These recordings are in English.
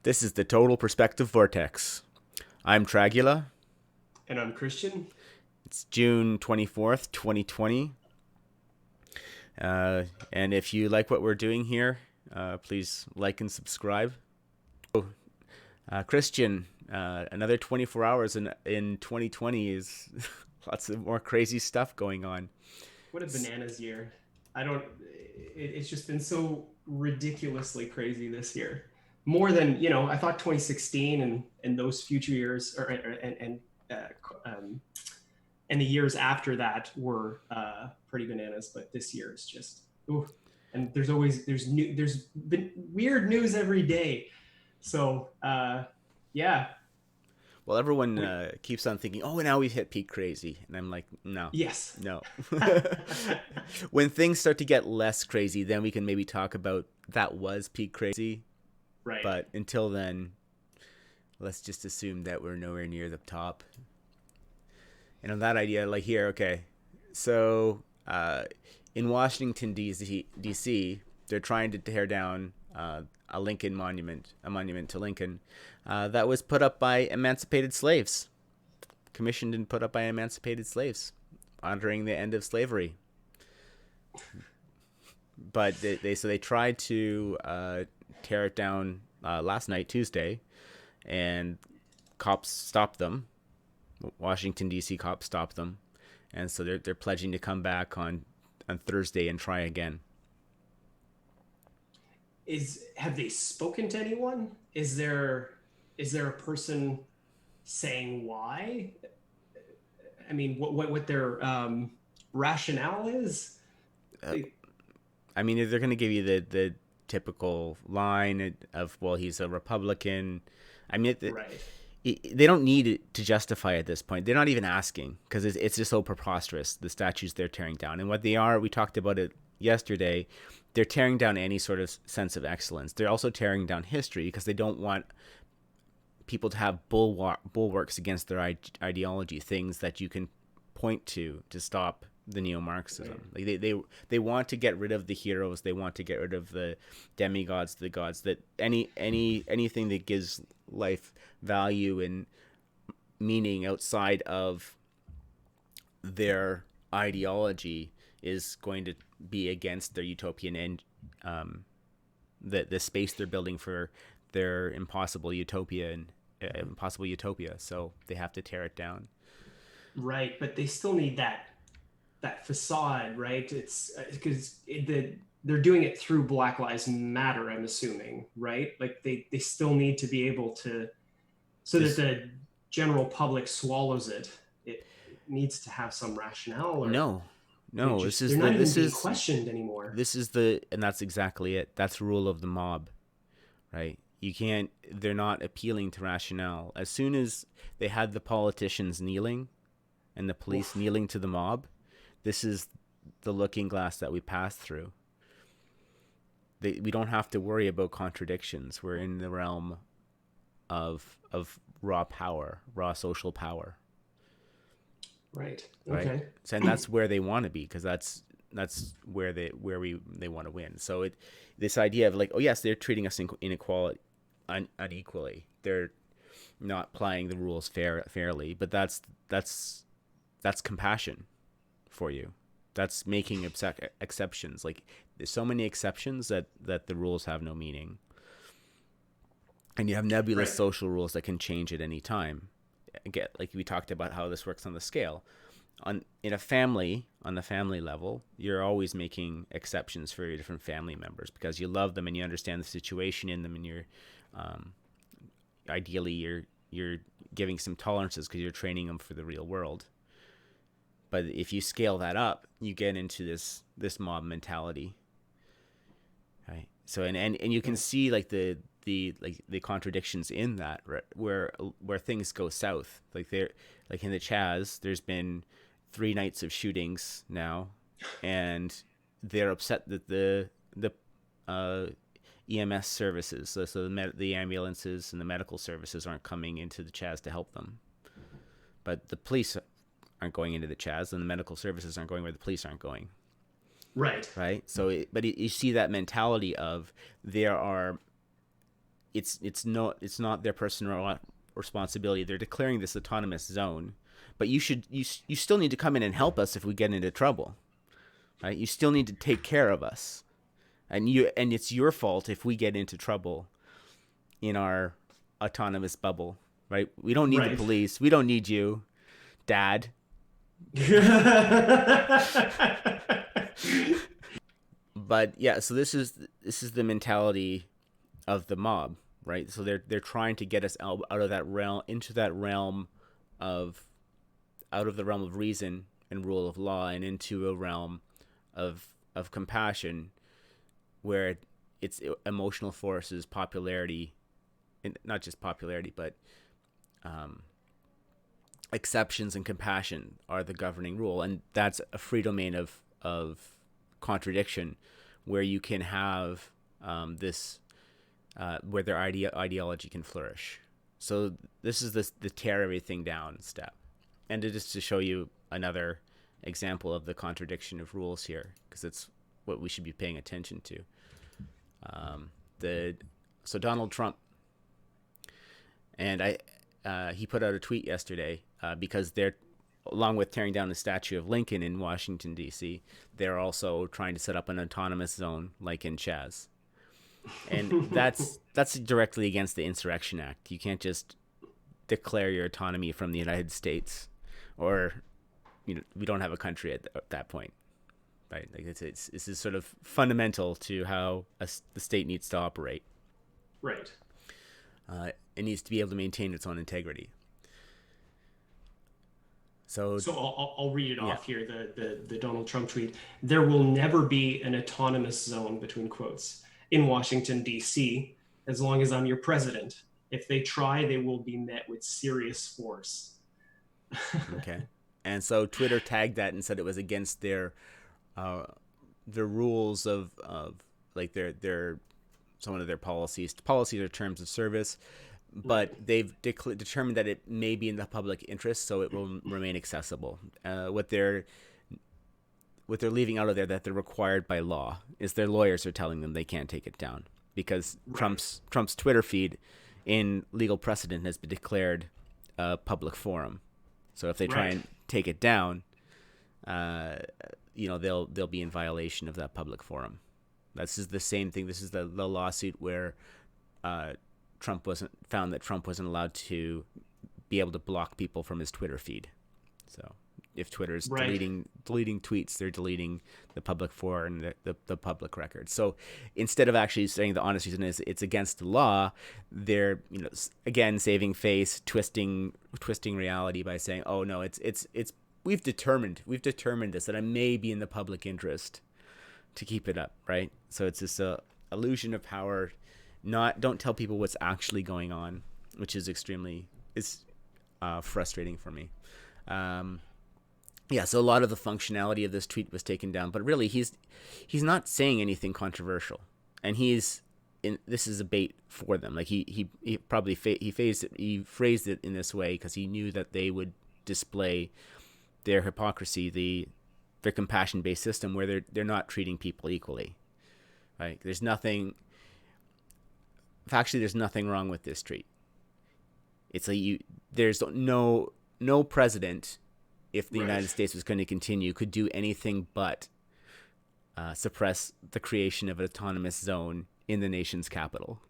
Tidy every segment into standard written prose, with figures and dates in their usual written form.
This is the Total Perspective Vortex. I'm Tragula. And I'm Christian. It's June 24th, 2020. And if you like what we're doing here, please like and subscribe. Christian, another 24 hours in 2020 is lots of more crazy stuff going on. What a bananas year. I don't, it's just been so ridiculously crazy this year. More than, I thought 2016 and those future years uh, um, and the years after that were pretty bananas. But this year is just, ooh. And there's been weird news every day. So, yeah. Well, everyone keeps on thinking, oh, now we've hit peak crazy. And I'm like, no, Yes. no. When things start to get less crazy, then we can maybe talk about that was peak crazy. Right. But until then, let's just assume that we're nowhere near the top. And on that idea, like here, okay. So in Washington, D.C., they're trying to tear down a Lincoln monument, a monument to Lincoln, that was put up by emancipated slaves, commissioned and put up by emancipated slaves, honoring the end of slavery. But they tried to tear it down last night, Tuesday, and cops stopped them. Washington D.C. cops stopped them, and so they're pledging to come back on Thursday and try again. Have they spoken to anyone? Is there a person saying why? I mean, what their rationale is? I mean, they're going to give you the typical line of, well, he's a Republican. I mean, Right. they don't need it to justify at this point. They're not even asking, because it's just so preposterous, the statues they're tearing down. And what they are, we talked about it yesterday, they're tearing down any sort of sense of excellence. They're also tearing down history because they don't want people to have bulwarks against their ideology, things that you can point to stop the neo-Marxism. Right. Like they want to get rid of the heroes. They want to get rid of the demigods, the gods. That anything that gives life value and meaning outside of their ideology is going to be against their utopian end. The space they're building for their impossible utopia. So they have to tear it down. Right, but they still need that facade, right? It's because they're doing it through Black Lives Matter, I'm assuming, right? Like they still need to be able to, so that the general public swallows it. It needs to have some rationale, or No, no. they're not even being questioned anymore. And that's exactly it. That's the rule of the mob, right? You can't. They're not appealing to rationale. As soon as they had the politicians kneeling, and the police Oof. kneeling to the mob, this is the looking glass that we pass through. We don't have to worry about contradictions. We're in the realm of raw power, raw social power. Right. Right. Okay. So, and that's where they want to be, because that's where they want to win. So this idea of like, oh yes, they're treating us unequally. They're not applying the rules fairly, but that's compassion for you. That's making exceptions. Like, there's so many exceptions that the rules have no meaning, and you have nebulous Right. social rules that can change at any time. Again, like we talked about how this works on the scale. On the family level, you're always making exceptions for your different family members because you love them and you understand the situation in them, and you're ideally you're giving some tolerances because you're training them for the real world. But if you scale that up, you get into this mob mentality, right? So and you can see like the contradictions in that, right? where things go south. Like in the Chaz, there's been 3 nights of shootings now, and they're upset that the EMS services, so the ambulances and the medical services aren't coming into the Chaz to help them. But the police aren't going into the Chaz, and the medical services aren't going where the police aren't going. Right. Right. So, but you see that mentality of there are it's not their personal responsibility. They're declaring this autonomous zone, but you still need to come in and help us if we get into trouble, right? You still need to take care of us, and it's your fault if we get into trouble in our autonomous bubble, right? We don't need the Right. police. We don't need you, Dad. But yeah, so this is the mentality of the mob, right? So they're trying to get us out of that realm into that realm of out of the realm of reason and rule of law and into a realm of compassion where it's emotional forces, popularity, and not just popularity, but exceptions and compassion are the governing rule, and that's a free domain of contradiction, where you can have this where their ideology can flourish. So this is the tear everything down step, and it is to show you another example of the contradiction of rules here, because it's what we should be paying attention to. So Donald Trump, and he put out a tweet yesterday because they're, along with tearing down the statue of Lincoln in Washington D.C., they're also trying to set up an autonomous zone like in Chaz, and that's directly against the Insurrection Act. You can't just declare your autonomy from the United States, or we don't have a country at that point, right? Like this is sort of fundamental to how the state needs to operate. Right. It needs to be able to maintain its own integrity. So I'll read it yeah, off here. The Donald Trump tweet: "There will never be an autonomous zone between quotes in Washington D.C. as long as I'm your president. If they try, they will be met with serious force." okay. And so Twitter tagged that and said it was against their rules of like their some of their policies. Policies are terms of service, but they've determined that it may be in the public interest, so it will remain accessible. What they're leaving out of there that they're required by law is their lawyers are telling them they can't take it down, because Right. Trump's Twitter feed in legal precedent has been declared a public forum. So if they try Right. and take it down, they'll be in violation of that public forum. This is the same thing. This is the lawsuit where Trump wasn't allowed to be able to block people from his Twitter feed. So if Twitter's Right. deleting tweets, they're deleting the public forum and the public record. So instead of actually saying the honest reason is it's against the law, they're again saving face, twisting reality by saying, oh no, it's we've determined this, that it may be in the public interest to keep it up, right? So it's this illusion of power. Don't tell people what's actually going on, which is extremely frustrating for me. So a lot of the functionality of this tweet was taken down, but really he's not saying anything controversial, and this is a bait for them. Like he probably phrased it in this way because he knew that they would display their hypocrisy, their compassion-based system where they're not treating people equally. Right? There's nothing wrong with this tweet. It's there's no president, if the United States was going to continue, could do anything but suppress the creation of an autonomous zone in the nation's capital.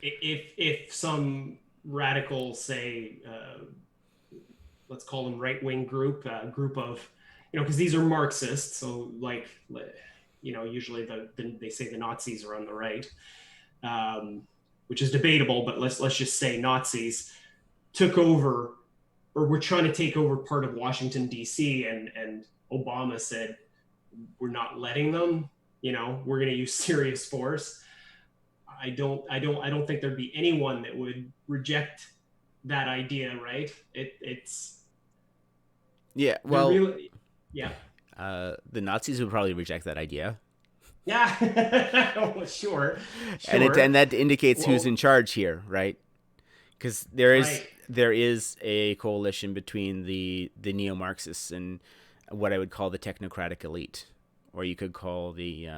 If some radical, say, let's call them right-wing group of, because these are Marxists, so like, usually they say the Nazis are on the right, which is debatable, but let's just say Nazis took over, or were trying to take over part of Washington D.C. and Obama said, we're not letting them, we're going to use serious force. I don't think there'd be anyone that would reject that idea, right? It's Yeah, well, really, yeah. the Nazis would probably reject that idea. Yeah. Oh, sure. And that indicates Well, who's in charge here, right? Because there right. is a coalition between the neo-Marxists and what I would call the technocratic elite, or you could call the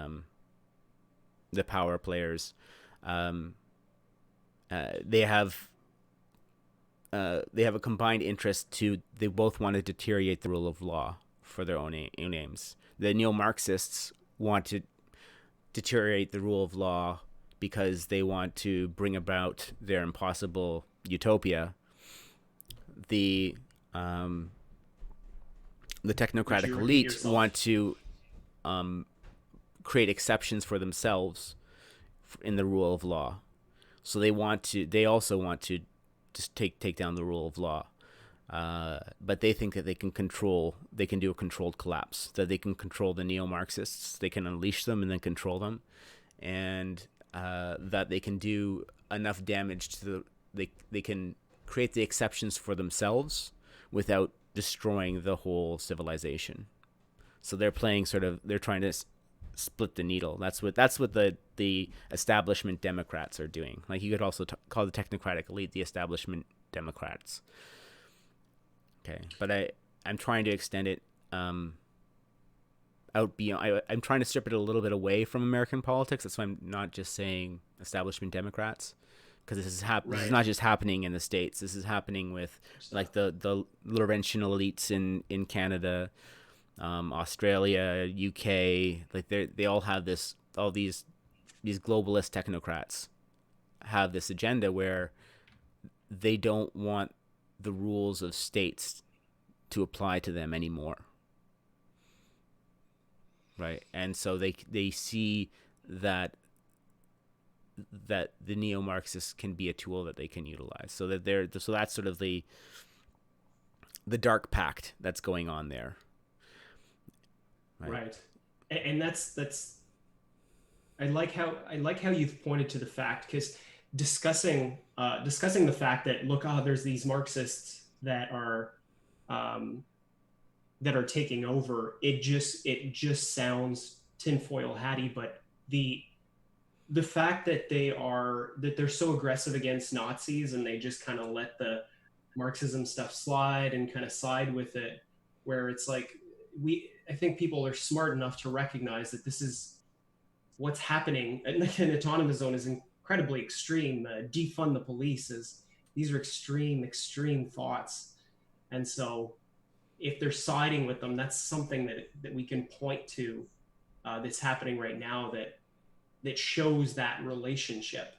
power players. they have a combined interest to they both want to deteriorate the rule of law for their own aims. The neo-Marxists want to deteriorate the rule of law because they want to bring about their impossible utopia. The the Which technocratic you repeat elite yourself. want to create exceptions for themselves in the rule of law. So they also want to just take down the rule of law. But they think that they can do a controlled collapse, that they can control the neo-Marxists, they can unleash them and then control them, and that they can do enough damage to they can create the exceptions for themselves without destroying the whole civilization. So they're trying to split the needle. That's what the establishment Democrats are doing. Like you could also call the technocratic elite the establishment Democrats. Okay, but I'm trying to extend it out beyond. I'm trying to strip it a little bit away from American politics. That's why I'm not just saying establishment Democrats, because this is Right. not just happening in the States. This is happening with like the Laurentian elites in Canada, Australia, UK. Like they all have this. All these globalist technocrats have this agenda where they don't want the rules of states to apply to them anymore, right? And so they see that the neo-Marxists can be a tool that they can utilize. So that's sort of the dark pact that's going on there, right? Right. And that's I like how you've pointed to the fact, because discussing the fact that, look, there's these Marxists um, that are taking over. It just sounds tinfoil hatty, but the the fact that they're so aggressive against Nazis, and they just kind of let the Marxism stuff slide and kind of side with it, where it's like, I think people are smart enough to recognize that this is what's happening. And an autonomous zone is incredibly extreme. Defund the police is These are extreme thoughts, and so if they're siding with them, that's something that we can point to, that's happening right now, that shows that relationship,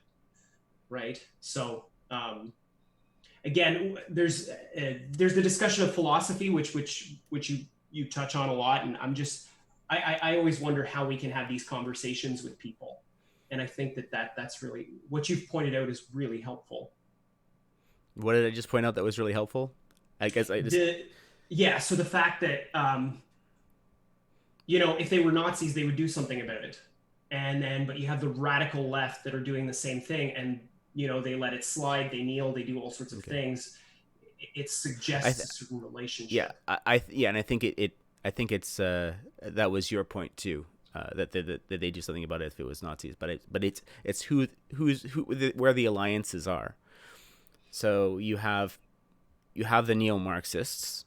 right? So again, there's the discussion of philosophy, which you touch on a lot, and I always wonder how we can have these conversations with people, and I think that's really what you've pointed out is really helpful. What did I just point out that was really helpful? I guess I just The Yeah, so the fact that if they were Nazis, they would do something about it, but you have the radical left that are doing the same thing, and they let it slide, they kneel, they do all sorts of okay. things. It I suggests th- a certain yeah, relationship. yeah, and I think I think it's that was your point too. That they do something about it if it was Nazis, it's where the alliances are. So you have the neo Marxists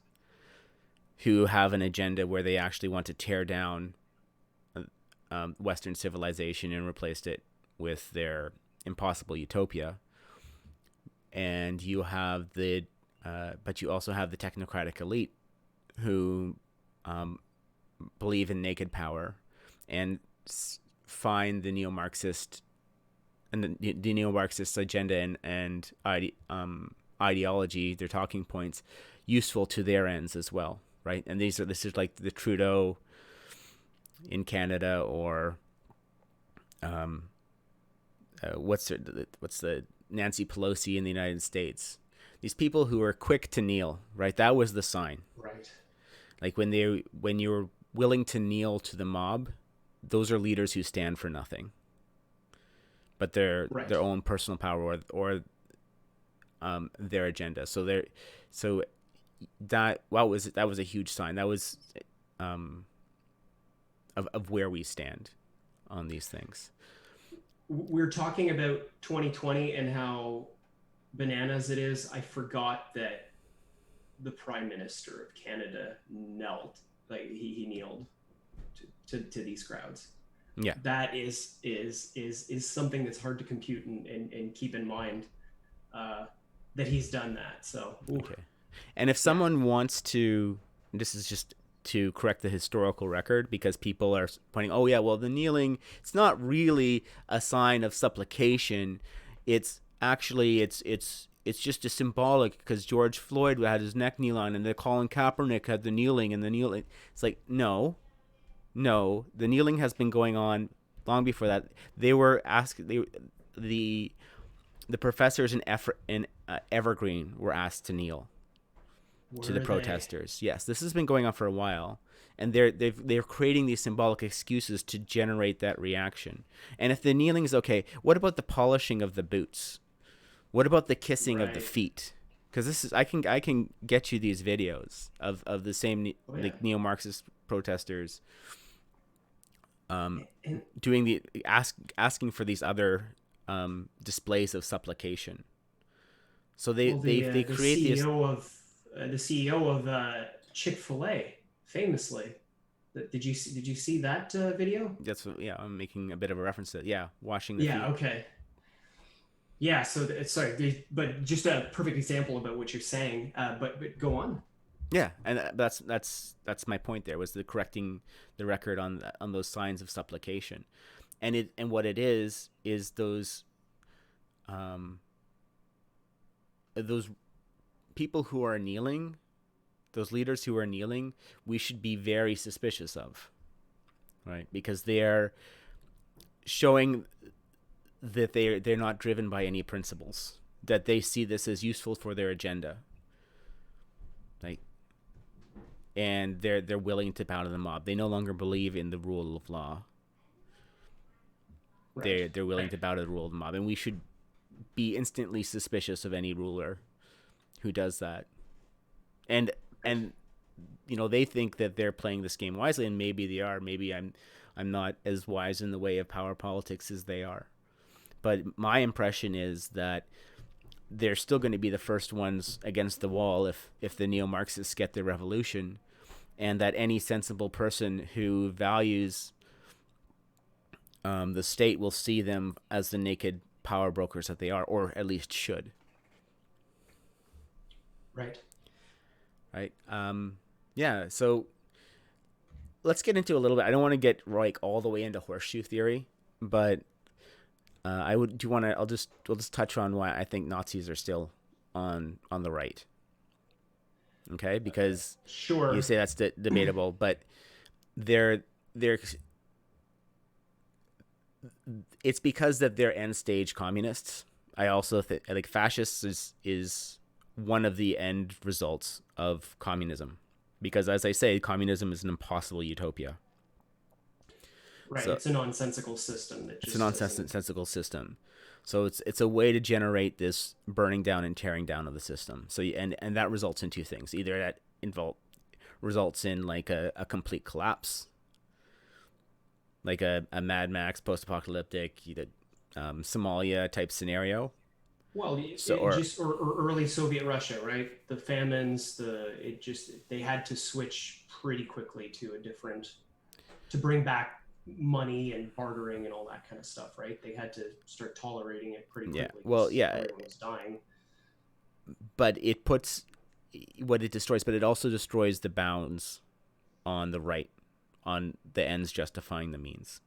who have an agenda where they actually want to tear down Western civilization and replace it with their impossible utopia. And but you also have the technocratic elite who um, believe in naked power and find the neo-Marxist and the neo-Marxist agenda and ideology, their talking points, useful to their ends as well, right? And this is like the Trudeau in Canada, or um, what's the Nancy Pelosi in the United States. These people who are quick to kneel, right? That was the sign. Right. Like when you're willing to kneel to the mob, those are leaders who stand for nothing but Right. their own personal power or their agenda. So that was a huge sign. That was um, of where we stand on these things. We're talking about 2020 and how bananas it is. I forgot that the Prime Minister of Canada knelt, like he kneeled to these crowds. Yeah. That is something that's hard to compute and keep in mind, uh, that he's done that. So, ooh, Okay. And if yeah, someone wants to, this is just to correct the historical record because people are pointing, oh yeah, well the kneeling, it's not really a sign of supplication. It's actually it's just a symbolic because George Floyd had his neck kneel on, and the Colin Kaepernick had the kneeling and the kneeling. It's like no, the kneeling has been going on long before that. They were asked the the professors in Evergreen were asked to kneel to the were they? protesters. Yes, this has been going on for a while, and they're creating these symbolic excuses to generate that reaction. And if the kneeling is okay, what about the polishing of the boots? What about the kissing of the Right. feet? Because this is I can get you these videos of the same Oh yeah. like neo-Marxist protesters And doing the asking for these other displays of supplication. So well, they the create these. CEO of Chick-fil-A, famously. Did you see that video? That's what, yeah. I'm making a bit of a reference to, yeah, washing the Yeah. feet. Okay. Yeah. So sorry, but just a perfect example about what you're saying. But go on. Yeah, and that's my point. There was the correcting the record on those signs of supplication, and what it is those people who are kneeling, those leaders who are kneeling, we should be very suspicious of, right? Because they are showing that they're not driven by any principles, that they see this as useful for their agenda, like, and they're willing to bow to the mob. They no longer believe in the rule of law. Right. They're willing Right. to bow to the rule of the mob, and we should be instantly suspicious of any ruler who does that. And Right. and they think that they're playing this game wisely, and maybe they are. Maybe I'm not as wise in the way of power politics as they are. But my impression is that they're still going to be the first ones against the wall if the neo-Marxists get their revolution, and that any sensible person who values the state will see them as the naked power brokers that they are, or at least should. Right. Right? Yeah. So let's get into a little bit. I don't want to get like all the way into horseshoe theory, but I would. Do you want to? We'll just touch on why I think Nazis are still on the right. Okay, because you Sure. say that's debatable, but they're it's because that they're end stage communists. I also think like fascists is one of the end results of communism, because as I say, communism is an impossible utopia. Right. So It's a nonsensical system that it's a just doesn't. nonsensical system. So it's a way to generate this burning down and tearing down of the system. So and that results in two things: either that results in like a complete collapse, like a Mad Max post-apocalyptic, Somalia type scenario. Well, So or or early Soviet Russia, right? The famines, they had to switch pretty quickly to a different, to bring back money and bartering and all that kind of stuff, right? They had to start tolerating it pretty yeah, quickly well, because yeah, everyone was dying. but it puts what it destroys, but it also destroys the bounds on the right, on the ends justifying the means,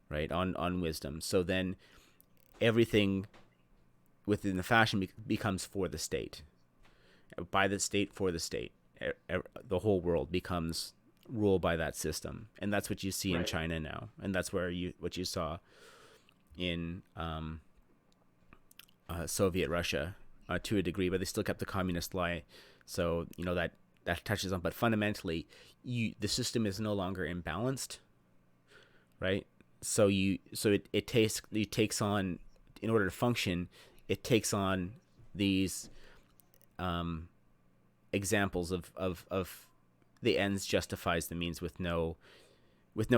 right? On wisdom. So then everything within the fashion becomes for the state, by the state, for the state. The whole world becomes ruled by that system, and that's what you see in Right. China now, and that's what you saw in Soviet Russia to a degree, but they still kept the communist lie. So that touches on, but fundamentally, the system is no longer imbalanced, right? It takes on, in order to function, it takes on these um, examples of the ends justifies the means with no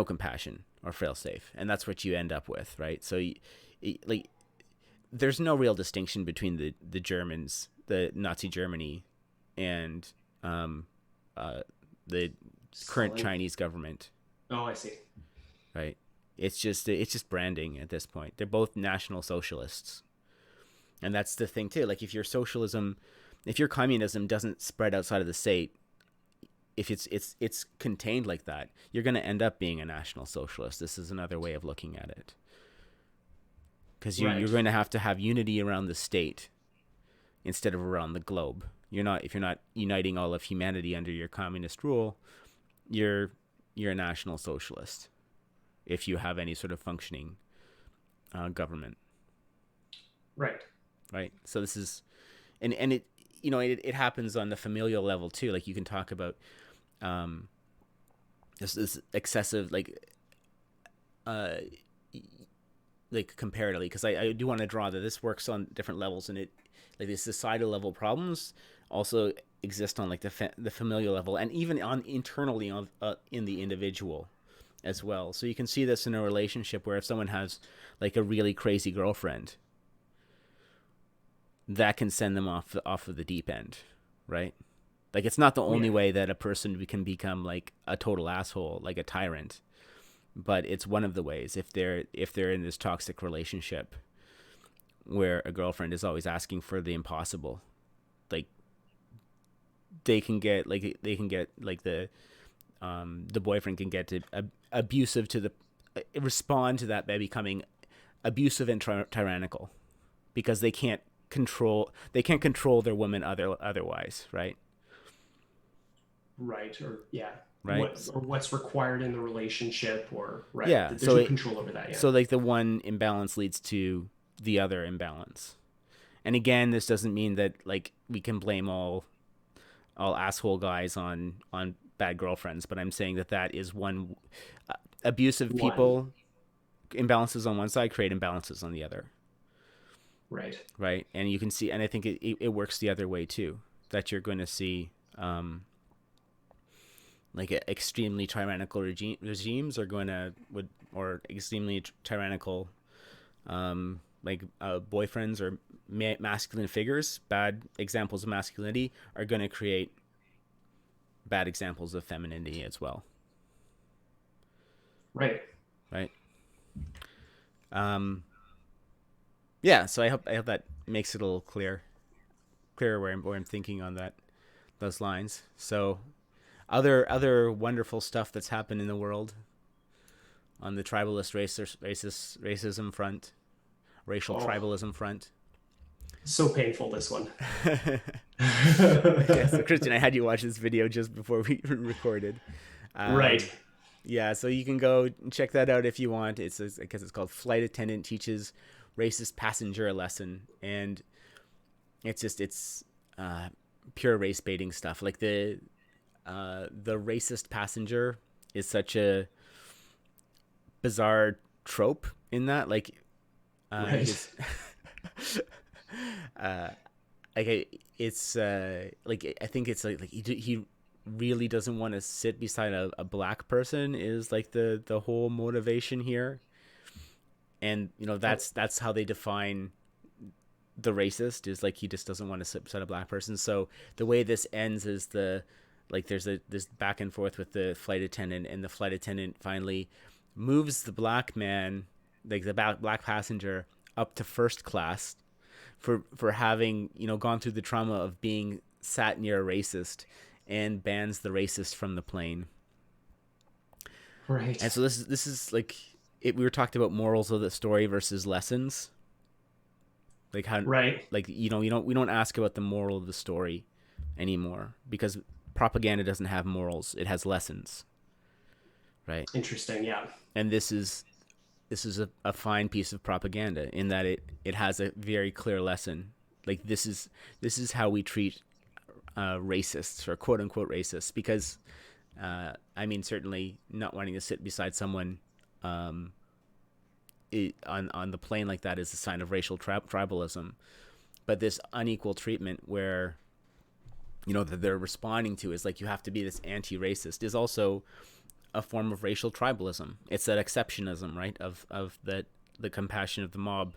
compassion or failsafe, and that's what you end up with, right? So like there's no real distinction between the Germans, the Nazi Germany, and um, the current Stalin. Chinese government, Oh, I see. right? It's just branding at this point. They're both national socialists. And that's the thing too. Like if your communism doesn't spread outside of the state, if it's contained like that, you're going to end up being a national socialist. This is another way of looking at it. Because you're Right. going to have unity around the state instead of around the globe. If you're not uniting all of humanity under your communist rule, you're a national socialist. If you have any sort of functioning government, Right. right? So this is, and it happens on the familial level too. Like you can talk about this excessive like comparatively, because I do want to draw that this works on different levels, and it like the societal level problems also exist on like the familial level, and even on internally on in the individual as well. So you can see this in a relationship where if someone has like a really crazy girlfriend, that can send them off of the deep end, right? Like it's not the Oh, only yeah. way that a person can become like a total asshole, like a tyrant, but it's one of the ways if they're in this toxic relationship where a girlfriend is always asking for the impossible. Like they can get the boyfriend can get to abusive to the respond to that by becoming abusive and tyrannical, because they can't control their woman otherwise, right? Right. Or yeah. Right. What's required in the relationship, or right. Yeah, There's no control over that. Yeah. so like the one imbalance leads to the other imbalance. And again, this doesn't mean that like we can blame all asshole guys on bad girlfriends, but I'm saying that is one. Abusive One. people, imbalances on one side create imbalances on the other, Right. right? And you can see, and I think it works the other way too, that you're going to see like extremely tyrannical regimes are going to or extremely tyrannical boyfriends or masculine figures, bad examples of masculinity, are going to create bad examples of femininity as well, Right. right? um yeah, so I hope that makes it a little clearer where I'm thinking on those lines. So other wonderful stuff that's happened in the world on the tribalist racism front, racial Oh, tribalism front. so painful, this one. Yeah, so Christian, I had you watch this video just before we recorded. Right. Um, yeah, so you can go and check that out if you want. It's because it's called "Flight Attendant Teaches Racist Passenger a Lesson," and it's pure race baiting stuff. Like the racist passenger is such a bizarre trope in that, like Right. his uh it's like I think it's like he really doesn't want to sit beside a black person is like the whole motivation here. And Oh, that's how they define the racist, is like he just doesn't want to sit beside a black person. So the way this ends is there's this back and forth with the flight attendant, and the flight attendant finally moves the black man, like the black passenger, up to first class for having gone through the trauma of being sat near a racist, and bans the racist from the plane. And right. so this is like we were talked about morals of the story versus lessons. Like how, Right. like we don't ask about the moral of the story anymore, because propaganda doesn't have morals, it has lessons, right? Interesting. Yeah. And this is a fine piece of propaganda in that it has a very clear lesson. Like this is how we treat racists, or quote unquote racists, because I mean, certainly not wanting to sit beside someone um, on the plane like that is a sign of racial tribalism. But this unequal treatment where that they're responding to is like you have to be this anti-racist is also a form of racial tribalism. It's that exceptionism, right? Of that the compassion of the mob.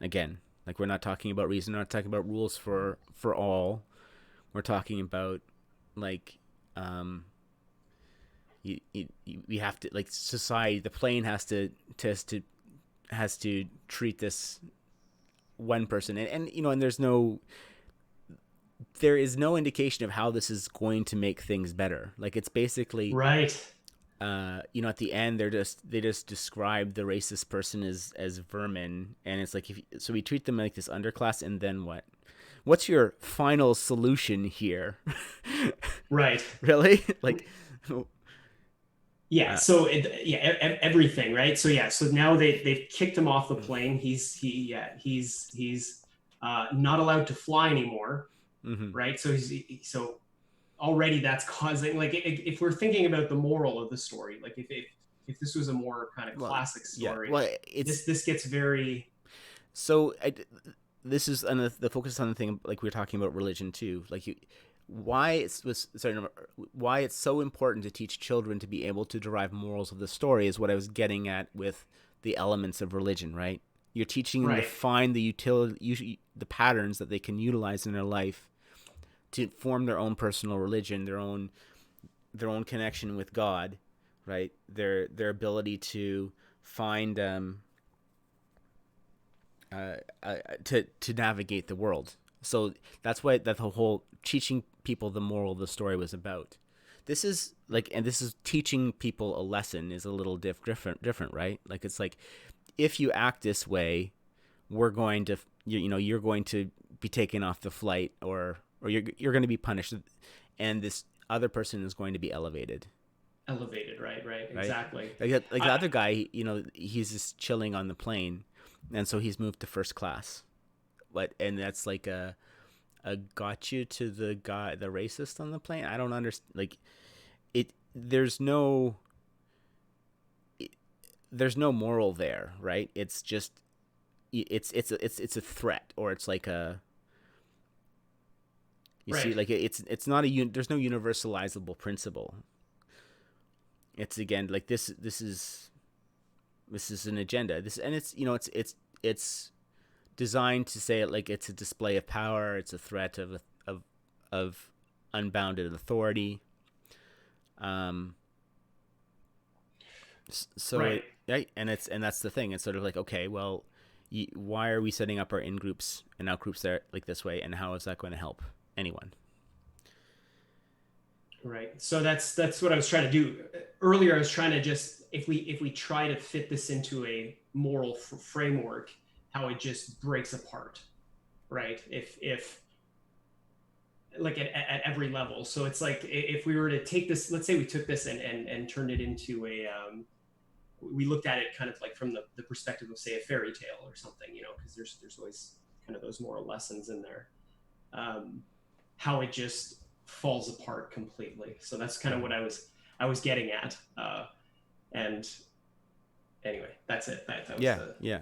Again, like we're not talking about reason, we're not talking about rules for all. We're talking about like we have to, like, society, the plane has to treat this one person, and and there is no indication of how this is going to make things better. Like, it's basically, Right. at the end, they just describe the racist person as vermin, and it's like, so we treat them like this underclass, and then what? What's your final solution here? Right. Really? Like, Yeah. So everything, right? So yeah. So now they've kicked him off the plane. He's not allowed to fly anymore, mm-hmm. right? So already that's causing, like, if we're thinking about the moral of the story, like if this was a more kind of Well, classic yeah. story, Well, it's this gets very so this is the focus on the thing, like we were talking about religion too. Like, why it's so important to teach children to be able to derive morals of the story is what I was getting at with the elements of religion, right? You're teaching them to right. find the patterns that they can utilize in their life to form their own personal religion, their own connection with God, right? Their ability to find to navigate the world. So that's why that the whole teaching people the moral of the story was about. This is teaching people a lesson is a little different, right? Like, it's like, if you act this way, we're going to, you're going to be taken off the flight, or you're going to be punished, and this other person is going to be elevated. Elevated, right, Right? exactly. Like the other guy, he's just chilling on the plane, and so he's moved to first class. And that's like a got you to the racist on the plane. I don't understand. Like, it. There's no moral there, right? It's just it's a threat, or it's like a. You Right. see, like, it's not there's no universalizable principle. It's, again, like, this is an agenda. It's designed to say it like it's a display of power. It's a threat of unbounded authority. So Right. and that's the thing. It's sort of like, okay, well, why are we setting up our in groups and out groups there like this way, and how is that going to help anyone? Right. So that's what I was trying to do earlier. I was trying to just, if we try to fit this into a moral framework, how it just breaks apart, right? If like at every level. So it's like, if we were to take this, let's say we took this and turned it into we looked at it kind of like from the perspective of, say, a fairy tale or something, because there's always kind of those moral lessons in there. How it just falls apart completely. So that's kind of what I was getting at. And anyway, that's it. That was yeah.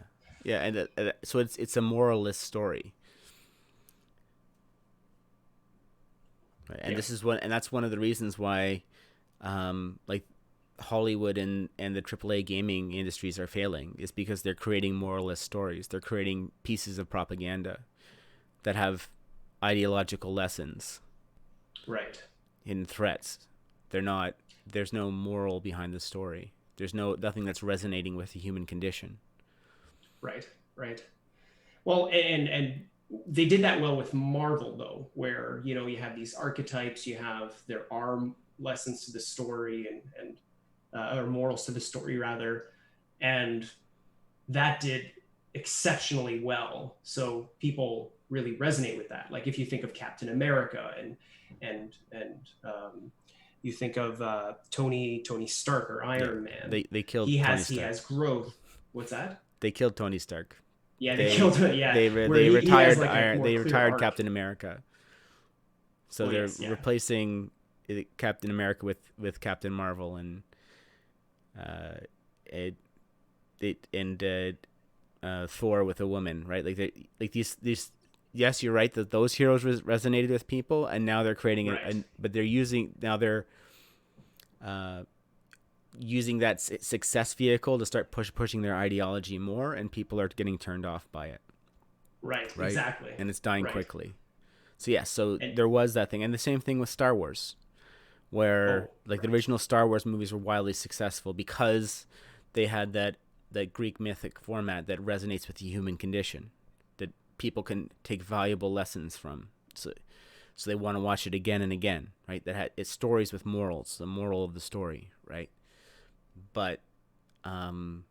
And so it's a moralist story, right? And that's one of the reasons why, like, Hollywood and the AAA gaming industries are failing, is because they're creating moralist stories. They're creating pieces of propaganda that have ideological lessons, right, in threats. There's no moral behind the story. There's nothing that's resonating with the human condition. right. Well, and they did that well with Marvel, though, where you have these archetypes, there are lessons to the story, and or morals to the story rather, and that did exceptionally well. So people really resonate with that. Like, if you think of Captain America and you think of Tony Stark or Iron Man, They killed he Tony he Stark. has growth. What's that? They killed Tony Stark. Yeah, they killed him. Yeah, They where retired like They retired arc. Captain America. So they're replacing Captain America with Captain Marvel, and Thor with a woman, right? Like these. Yes, you're right that those heroes resonated with people, and now they're creating but they're using using that success vehicle to start pushing their ideology more, and people are getting turned off by it. Right. Exactly. And it's dying quickly. So yeah, and there was that thing, and the same thing with Star Wars, where Oh, like the right. original Star Wars movies were wildly successful because they had that Greek mythic format that resonates with the human condition, that people can take valuable lessons from. So they want to watch it again and again, right? That had it's stories with morals, the moral of the story, right? But um,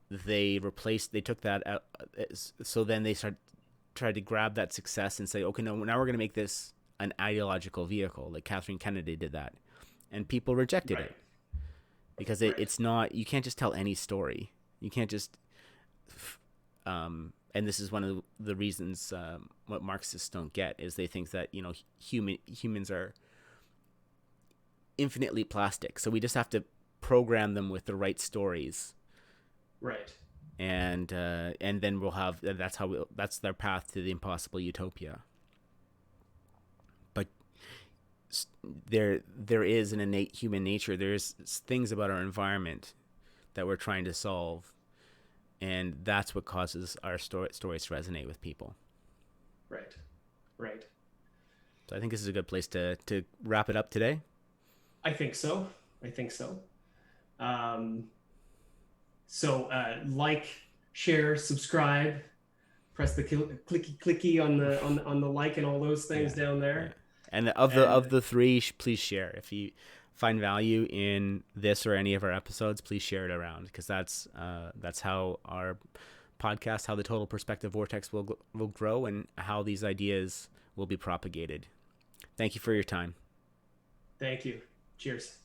they took that out, so then they tried to grab that success and say, okay, no, now we're going to make this an ideological vehicle, like Catherine Kennedy did that, and people rejected Right. it because Right. it's not, you can't just tell any story. You can't just and this is one of the reasons what Marxists don't get is they think that humans are infinitely plastic, so we just have to program them with the right stories, Right. and then we'll have that's their path to the impossible utopia. But there is an innate human nature. There's things about our environment that we're trying to solve, and that's what causes our stories to resonate with people. Right. Right. So I think this is a good place to wrap it up today. I think so. I think so. Um, so like, share, subscribe, press the clicky clicky on the like and all those things Yeah, down yeah. there. And And of the three, please share. If you find value in this or any of our episodes, please share it around, because that's how our podcast, how the Total Perspective Vortex will grow, and how these ideas will be propagated. Thank you for your time. thank you. Cheers.